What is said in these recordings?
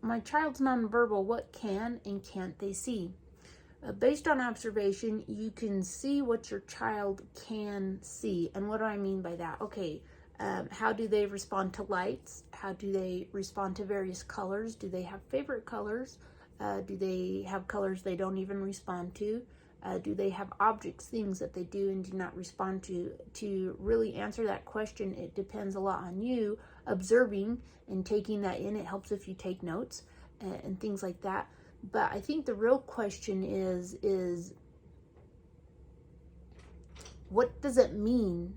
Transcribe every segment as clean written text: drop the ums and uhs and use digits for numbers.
my child's nonverbal, what can and can't they see? Based on observation, you can see what your child can see. And what do I mean by that? Okay, how do they respond to lights? How do they respond to various colors? Do they have favorite colors? Do they have colors they don't even respond to? Do they have objects, things that they do and do not respond to? To really answer that question, it depends a lot on you observing and taking that in. It helps if you take notes and things like that. But I think the real question is what does it mean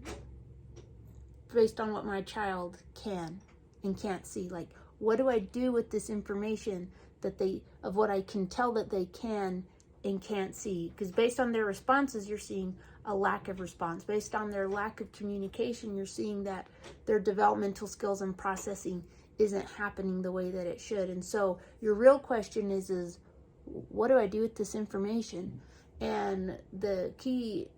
based on what my child can and can't see? Like, what do I do with this information of what I can tell that they can and can't see? Because based on their responses, you're seeing a lack of response. Based on their lack of communication, you're seeing that their developmental skills and processing isn't happening the way that it should. And so your real question is what do I do with this information? And the key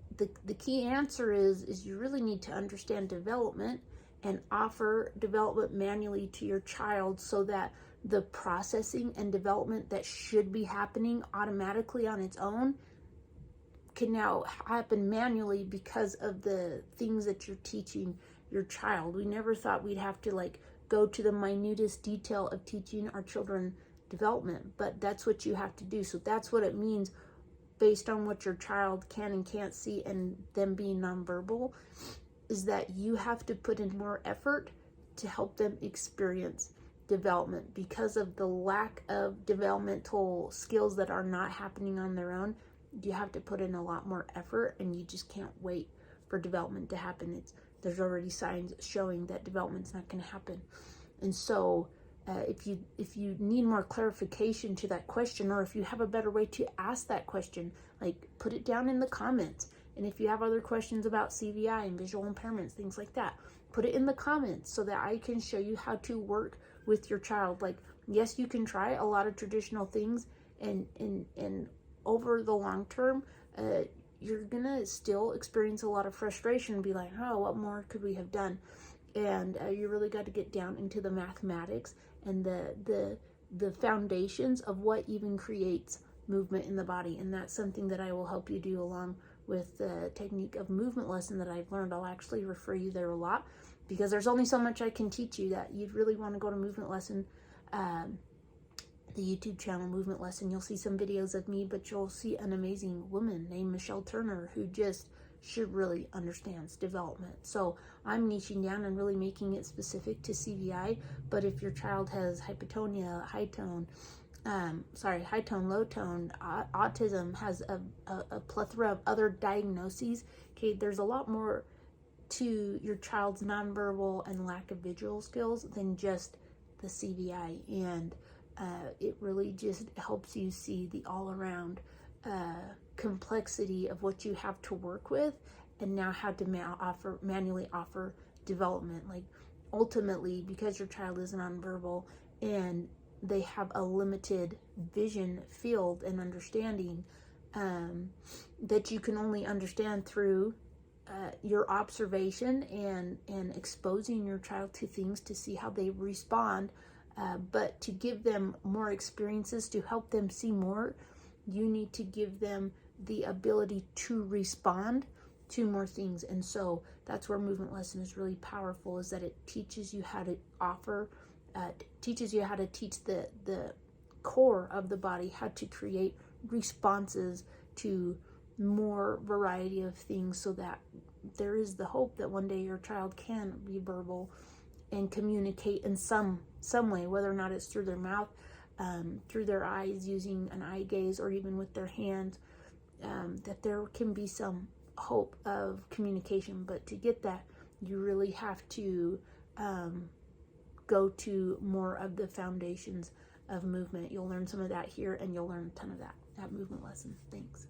answer is you really need to understand development and offer development manually to your child so that the processing and development that should be happening automatically on its own can now happen manually because of the things that you're teaching your child. We never thought we'd have to go to the minutest detail of teaching our children development, but that's what you have to do. So that's what it means based on what your child can and can't see and them being nonverbal, is that you have to put in more effort to help them experience development because of the lack of developmental skills that are not happening on their own. You have to put in a lot more effort, and you just can't wait for development to happen. There's already signs showing that development's not going to happen. And so if you need more clarification to that question, or if you have a better way to ask that question, put it down in the comments. And if you have other questions about CVI and visual impairments, things like that, put it in the comments so that I can show you how to work with your child. Yes, you can try a lot of traditional things, and over the long term, you're gonna still experience a lot of frustration and be like, oh, what more could we have done? And you really got to get down into the mathematics and the foundations of what even creates movement in the body. And that's something that I will help you do along with the technique of movement lesson that I've learned. I'll actually refer you there a lot because there's only so much I can teach you that you'd really want to go to movement lesson, the YouTube channel Movement Lesson. You'll see some videos of me, but you'll see an amazing woman named Michelle Turner who she really understands development. So I'm niching down and really making it specific to CVI. But if your child has hypotonia, high tone, low tone, autism, has a plethora of other diagnoses, okay, there's a lot more to your child's nonverbal and lack of visual skills than just the CVI. And it really just helps you see the all-around complexity of what you have to work with, and now how to manually offer development. Ultimately, because your child is nonverbal and they have a limited vision field and understanding that you can only understand through your observation and exposing your child to things to see how they respond. But to give them more experiences to help them see more, you need to give them the ability to respond to more things. And so that's where movement lesson is really powerful, is that it teaches you how to teaches you how to teach the core of the body, how to create responses to more variety of things, so that there is the hope that one day your child can be verbal and communicate in some way, whether or not it's through their mouth, through their eyes, using an eye gaze, or even with their hands, that there can be some hope of communication. But to get that, you really have to go to more of the foundations of movement. You'll learn some of that here, and you'll learn a ton of that at movement lesson. Thanks.